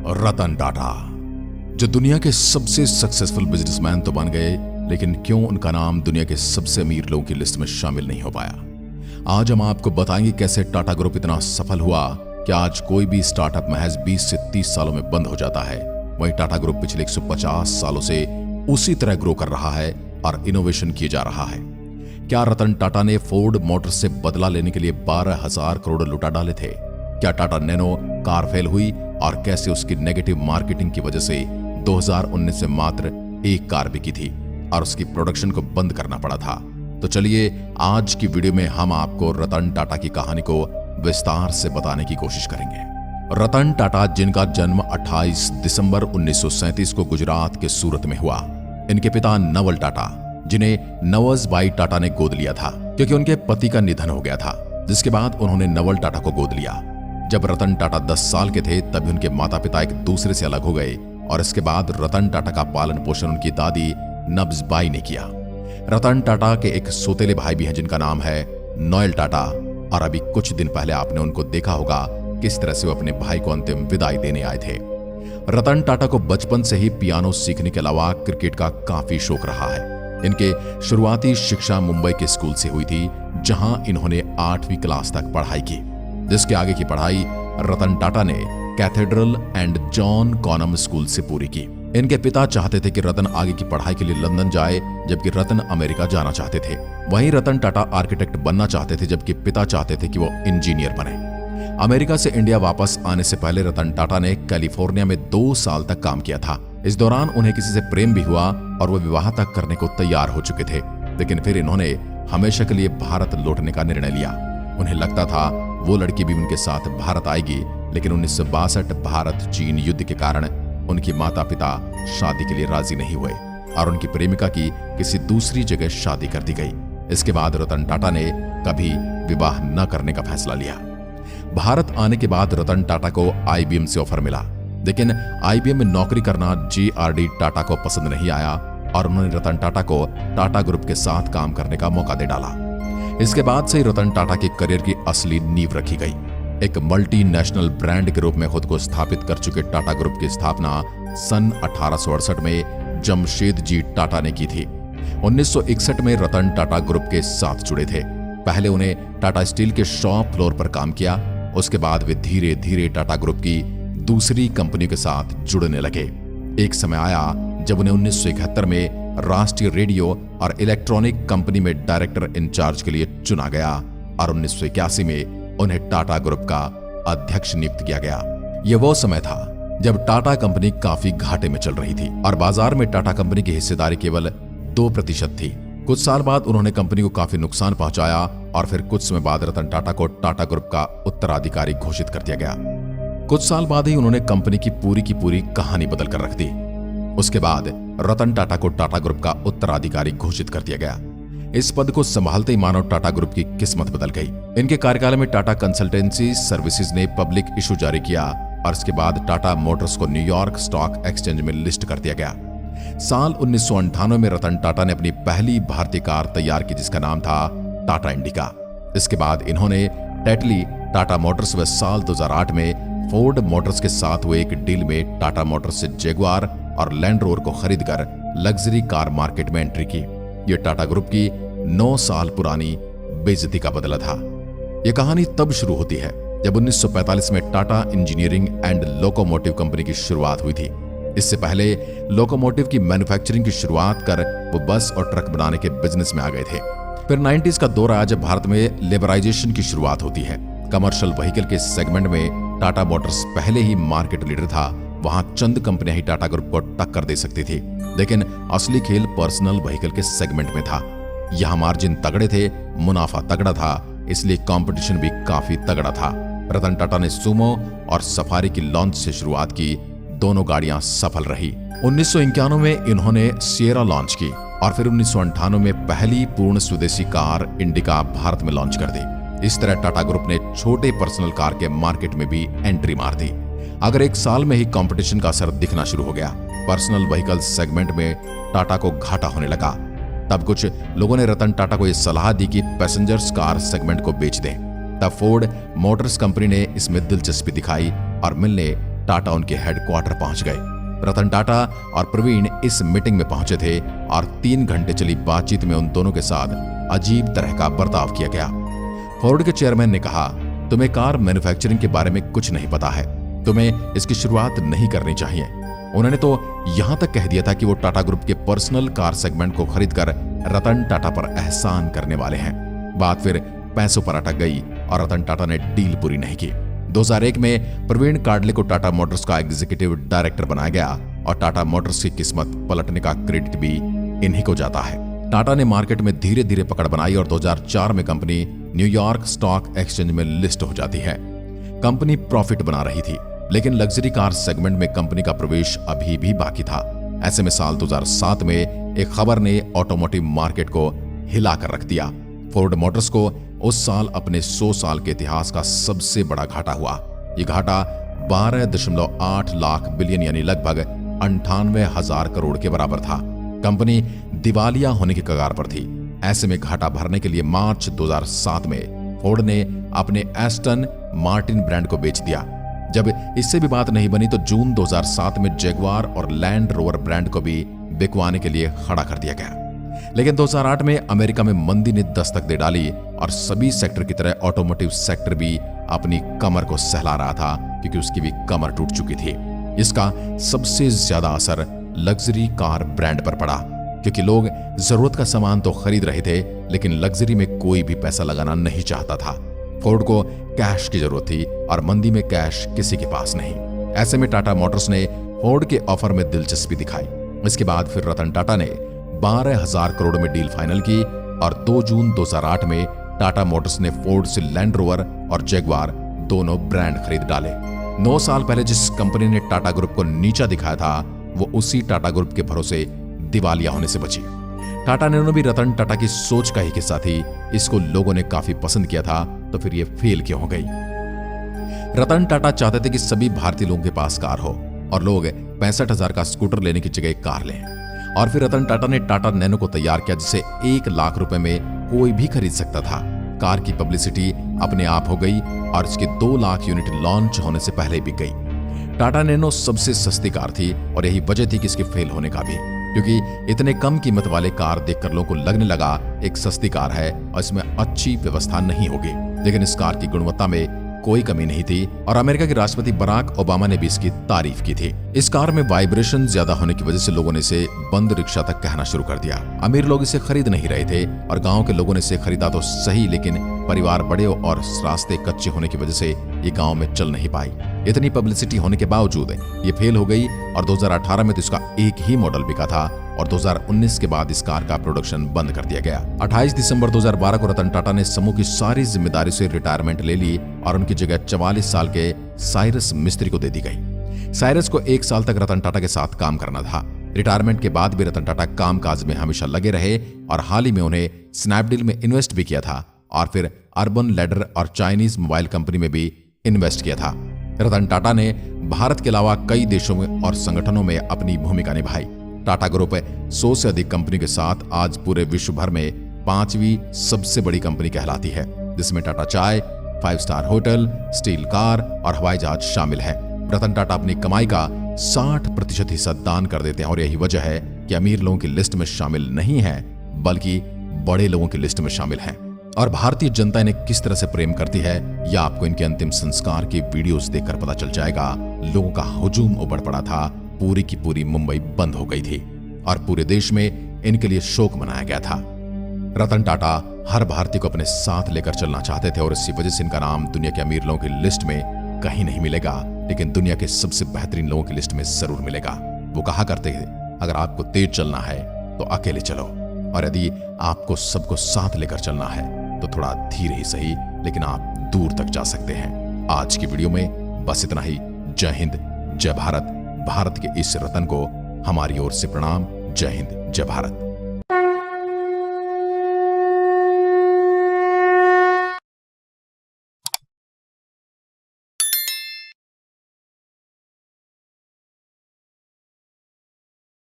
रतन टाटा, जो दुनिया के सबसे सक्सेसफुल बिजनेसमैन तो बन गए, लेकिन क्यों उनका नाम दुनिया के सबसे अमीर लोगों की लिस्ट में शामिल नहीं हो पाया। आज हम आपको बताएंगे कैसे टाटा ग्रुप इतना सफल हुआ कि आज कोई भी स्टार्टअप महज 20 से 30 सालों में बंद हो जाता है। वहीं टाटा ग्रुप पिछले 150 सालों से उसी तरह ग्रो कर रहा है और इनोवेशन किए जा रहा है। क्या रतन टाटा ने फोर्ड मोटर्स से बदला लेने के लिए 12,000 करोड़ लुटा डाले थे? क्या टाटा नैनो कार फेल हुई और कैसे उसकी नेगेटिव मार्केटिंग की वजह से 2019 में मात्र एक कार बिकी थी और उसकी प्रोडक्शन को बंद करना पड़ा था? तो चलिए आज की वीडियो में हम आपको रतन टाटा की कहानी को विस्तार से बताने की कोशिश करेंगे। रतन टाटा, जिनका जन्म 28 दिसंबर 1937 को गुजरात के सूरत में हुआ। इनके पिता नवल टाटा, जिन्हें नवज बाई टाटा ने गोद लिया था क्योंकि उनके पति का निधन हो गया था, जिसके बाद उन्होंने नवल टाटा को गोद लिया। जब रतन टाटा 10 साल के थे तभी उनके माता पिता एक दूसरे से अलग हो गए और इसके बाद रतन टाटा का पालन पोषण उनकी दादी नब्ज बाई ने किया। रतन टाटा के एक सौतेले भाई भी हैं जिनका नाम है नोएल टाटा, और अभी कुछ दिन पहले आपने उनको देखा होगा किस तरह से वो अपने भाई को अंतिम विदाई देने आए थे। रतन टाटा को बचपन से ही पियानो सीखने के अलावा क्रिकेट का काफी शौक रहा है। इनके शुरुआती शिक्षा मुंबई के स्कूल से हुई थी, जहां इन्होंने 8वीं क्लास तक पढ़ाई की, जिसके आगे की पढ़ाई रतन टाटा ने कैथेड्रल एंड जॉन कॉनम स्कूल से पूरी की। इनके पिता चाहते थे कि रतन आगे की पढ़ाई के लिए लंदन जाए, जबकि रतन अमेरिका जाना चाहते थे। वहीं रतन टाटा आर्किटेक्ट बनना चाहते थे, जबकि पिता चाहते थे कि वो इंजीनियर बने। अमेरिका से इंडिया वापस आने से पहले रतन टाटा ने कैलिफोर्निया में 2 साल तक काम किया था। इस दौरान उन्हें किसी से प्रेम भी हुआ और वो विवाह तक करने को तैयार हो चुके थे, लेकिन फिर इन्होंने हमेशा के लिए भारत लौटने का निर्णय लिया। उन्हें लगता था वो लड़की भी उनके साथ भारत आएगी, लेकिन 1962 भारत चीन युद्ध के कारण उनकी माता पिता शादी के लिए राजी नहीं हुए और उनकी प्रेमिका की किसी दूसरी जगह शादी कर दी गई। इसके बाद रतन टाटा ने कभी विवाह न करने का फैसला लिया। भारत आने के बाद रतन टाटा को IBM से ऑफर मिला, लेकिन IBM में नौकरी करना JRD टाटा को पसंद नहीं आया और उन्होंने रतन टाटा को टाटा ग्रुप के साथ काम करने का मौका दे डाला। इसके बाद से रतन टाटा के करियर की असली नींव रखी गई। एक मल्टीनेशनल ब्रांड के रूप में खुद को स्थापित कर चुके टाटा ग्रुप की स्थापना सन 1868 में जमशेद जी टाटा ने की थी। 1961 में रतन टाटा ग्रुप के साथ जुड़े थे। पहले उन्हें टाटा स्टील के शॉप फ्लोर पर काम किया, उसके बाद वे धीरे धीरे टाटा ग्रुप की दूसरी कंपनी के साथ जुड़ने लगे। एक समय आया जब उन्हें 1971 में राष्ट्रीय रेडियो और इलेक्ट्रॉनिक कंपनी में डायरेक्टर इंचार्ज के लिए चुना गया और 1981 में उन्हें टाटा ग्रुप का अध्यक्ष नियुक्त किया गया। यह वो समय था जब टाटा कंपनी काफी घाटे में चल रही थी और बाजार में टाटा कंपनी की हिस्सेदारी केवल 2% थी। कुछ साल बाद उन्होंने कंपनी को काफी नुकसान पहुंचाया और फिर कुछ समय बाद रतन टाटा को टाटा ग्रुप का उत्तराधिकारी घोषित कर दिया गया। कुछ साल बाद ही उन्होंने कंपनी की पूरी कहानी बदल कर रख दी। उसके बाद रतन टाटा को टाटा ग्रुप का उत्तराधिकारी घोषित कर दिया गया। इस पद को संभालते ही मानो टाटा ग्रुप की किस्मत बदल गई। इनके कार्यकाल में टाटा कंसल्टेंसी सर्विसेज ने पब्लिक इशू जारी किया और इसके बाद टाटा मोटर्स को न्यूयॉर्क स्टॉक एक्सचेंज में लिस्ट कर दिया गया। साल 1998 में रतन टाटा ने अपनी पहली भारतीय कार तैयार की, जिसका नाम था टाटा इंडिका। इसके बाद इन्होंने टेटली, टाटा मोटर्स व साल 2008 में फोर्ड मोटर्स के साथ हुए एक डील में टाटा मोटर्स से जगुआर और लैंड रोवर को खरीदकर लग्जरी कार मार्केट में एंट्री की। यह टाटा ग्रुप की 9 साल पुरानी बेइज्जती का बदला था। यह कहानी तब शुरू होती है जब 1945 में Tata engineering and locomotive company की शुरुआत हुई थी। इससे पहले लोकोमोटिव की मैन्युफैक्चरिंग की शुरुआत कर वो बस और ट्रक बनाने के बिजनेस में आ गए थे। फिर 90s का दौर आया जब भारत में लिबराइजेशन की शुरुआत होती है। कमर्शियल व्हीकल के सेगमेंट में टाटा मोटर्स पहले ही मार्केट लीडर था। वहां चंद कंपनियां ही टाटा ग्रुप को टक्कर दे सकती थी, लेकिन असली खेल पर्सनल व्हीकल के सेगमेंट में था। यहां मार्जिन तगड़े थे, मुनाफा तगड़ा था, इसलिए कंपटीशन भी काफी तगड़ा था। रतन टाटा ने सुमो और सफारी की लॉन्च से शुरुआत की। दोनों गाड़ियां सफल रही। 1991 में इन्होंने सिएरा लॉन्च की और फिर 1998 में पहली पूर्ण स्वदेशी कार इंडिका भारत में लॉन्च कर दी। इस तरह टाटा ग्रुप ने छोटे पर्सनल कार के मार्केट में भी एंट्री मार दी। अगर एक साल में ही कंपटीशन का असर दिखना शुरू हो गया, पर्सनल व्हीकल सेगमेंट में टाटा को घाटा होने लगा, तब कुछ लोगों ने रतन टाटा को यह सलाह दी कि पैसेंजर्स कार सेगमेंट को बेच दें। तब फोर्ड मोटर्स कंपनी ने इसमें दिलचस्पी दिखाई और मिलने टाटा उनके हेडक्वार्टर पहुंच गए। रतन टाटा और प्रवीण इस मीटिंग में पहुंचे थे और 3 घंटे चली बातचीत में उन दोनों के साथ अजीब तरह का बर्ताव किया गया। फोर्ड के चेयरमैन ने कहा, तुम्हें कार मैन्युफैक्चरिंग के बारे में कुछ नहीं पता है, तुम्हें इसकी शुरुआत नहीं करनी चाहिए। उन्होंने तो यहां तक कह दिया था कि वो टाटा ग्रुप के पर्सनल कार सेगमेंट को खरीदकर रतन टाटा पर एहसान करने वाले हैं। बात फिर पैसों पर अटक गई और रतन टाटा ने डील पूरी नहीं की। 2001 में प्रवीण काडले को टाटा मोटर्स का एग्जीक्यूटिव डायरेक्टर बनाया गया और टाटा मोटर्स की किस्मत पलटने का क्रेडिट भी इन्हीं को जाता है। टाटा ने मार्केट में धीरे धीरे पकड़ बनाई और 2004 में कंपनी न्यूयॉर्क स्टॉक एक्सचेंज में लिस्ट हो जाती है। कंपनी प्रॉफिट बना रही थी, लेकिन लग्जरी कार सेगमेंट में कंपनी का प्रवेश अभी भी बाकी था। ऐसे में साल 2007 में एक खबर ने ऑटोमोटिव मार्केट को हिला कर रख दिया। फोर्ड मोटर्स को उस साल अपने 100 साल के इतिहास का सबसे बड़ा घाटा हुआ। ये घाटा 12.8 लाख बिलियन यानी लगभग 98,000 करोड़ के बराबर था। कंपनी दिवालिया होने की कगार पर थी। ऐसे में घाटा भरने के लिए मार्च 2007 में फोर्ड ने अपने एस्टन मार्टिन ब्रांड को बेच दिया। जब इससे भी बात नहीं बनी तो जून 2007 में जैगुआर और लैंड रोवर ब्रांड को भी बिकवाने के लिए खड़ा कर दिया गया। लेकिन 2008 में अमेरिका में मंदी ने दस्तक दे डाली और सभी सेक्टर की तरह ऑटोमोटिव सेक्टर भी अपनी कमर को सहला रहा था, क्योंकि उसकी भी कमर टूट चुकी थी। इसका सबसे ज्यादा असर लग्जरी कार ब्रांड पर पड़ा, क्योंकि लोग जरूरत का सामान तो खरीद रहे थे, लेकिन लग्जरी में कोई भी पैसा लगाना नहीं चाहता था। फोर्ड को कैश की जरूरत थी और मंदी में कैश किसी के पास नहीं। ऐसे में टाटा मोटर्स ने फोर्ड के ऑफर में दिलचस्पी दिखाई। इसके बाद फिर रतन टाटा ने 12,000 करोड़ में डील फाइनल की और 2 जून 2008 में टाटा मोटर्स ने फोर्ड से लैंड रोवर और जैगुआर दोनों ब्रांड खरीद डाले। 9 साल पहले जिस कंपनी ने टाटा ग्रुप को नीचा दिखाया था, वो उसी टाटा ग्रुप के भरोसे दिवालिया होने से बची। टाटा ने भी रतन टाटा की सोच का ही हिस्सा थी। इसको लोगों ने काफी पसंद किया था, तो फिर ये फेल क्यों हो गई? रतन टाटा चाहते थे कि सभी भारतीय लोगों के पास कार हो और लोग 65,000 का स्कूटर लेने की जगह कार लें। और फिर रतन टाटा ने टाटा नैनो को तैयार किया, जिसे 1 लाख रुपए में कोई भी खरीद सकता था। कार की पब्लिसिटी अपने आप हो गई और इसके 2 लाख यूनिट लॉन्च होने से पहले बिक गई। टाटा नैनो सबसे सस्ती कार थी और यही वजह थी कि इसके फेल होने का भी, क्योंकि इतने कम कीमत वाले कार देखकर लोगों को लगने लगा एक सस्ती कार है और इसमें अच्छी व्यवस्था नहीं होगी। लेकिन इस कार की गुणवत्ता में कोई कमी नहीं थी और अमेरिका के राष्ट्रपति बराक ओबामा ने भी इसकी तारीफ की थी। इस कार में वाइब्रेशन ज्यादा होने की वजह से लोगों ने इसे बंद रिक्शा तक कहना शुरू कर दिया। अमीर लोग इसे खरीद नहीं रहे थे और गांव के लोगों ने इसे खरीदा तो सही, लेकिन परिवार बड़े और रास्ते कच्चे होने की वजह से ये गांव में चल नहीं पाई। इतनी पब्लिसिटी होने के बावजूद ये फेल हो गई और 2018 में तो इसका एक ही मॉडल बिका था और 2019 के बाद इस कार का प्रोडक्शन बंद कर दिया गया। 28 दिसंबर 2012 को रतन टाटा ने समूह की सारी जिम्मेदारी से रिटायरमेंट ले ली और उनकी जगह 44 साल के साइरस मिस्त्री को दे दी गई। साइरस को 1 साल तक रतन टाटा के साथ काम करना था। रिटायरमेंट के बाद भी रतन टाटा कामकाज में हमेशा लगे रहे और हाल ही में उन्हें स्नैपडील में इन्वेस्ट भी किया था और फिर अर्बन लैडर और चाइनीज मोबाइल कंपनी में भी इन्वेस्ट किया था। रतन टाटा ने भारत के अलावा कई देशों में और संगठनों में अपनी भूमिका निभाई। टाटा ग्रुप 100 से अधिक कंपनी के साथ आज पूरे विश्व भर में 5वीं सबसे बड़ी कंपनी कहलाती है, जिसमें टाटा चाय, 5 स्टार होटल, स्टील कार और हवाई जहाज शामिल है। रतन टाटा अपनी कमाई का 60% हिस्सा दान कर देते हैं और यही वजह है कि अमीर लोगों की लिस्ट में शामिल नहीं है, बल्कि बड़े लोगों की लिस्ट में शामिल है। और भारतीय जनता इन्हें किस तरह से प्रेम करती है, यह आपको इनके अंतिम संस्कार की वीडियोस देखकर पता चल जाएगा। लोगों का हुजूम उमड़ पड़ा था, पूरी की पूरी मुंबई बंद हो गई थी और पूरे देश में इनके लिए शोक मनाया गया था। रतन टाटा हर भारतीय को अपने साथ लेकर चलना चाहते थे और इसी वजह से इनका नाम दुनिया के अमीर लोगों की लिस्ट में कहीं नहीं मिलेगा, लेकिन दुनिया के सबसे बेहतरीन लोगों की लिस्ट में जरूर मिलेगा। वो कहा करते थे, अगर आपको तेज चलना है तो अकेले चलो, और यदि आपको सबको साथ लेकर चलना है तो थोड़ा धीरे ही सही, लेकिन आप दूर तक जा सकते हैं। आज की वीडियो में बस इतना ही। जय हिंद, जय भारत। भारत के इस रतन को हमारी ओर से प्रणाम। जय हिंद, जय भारत।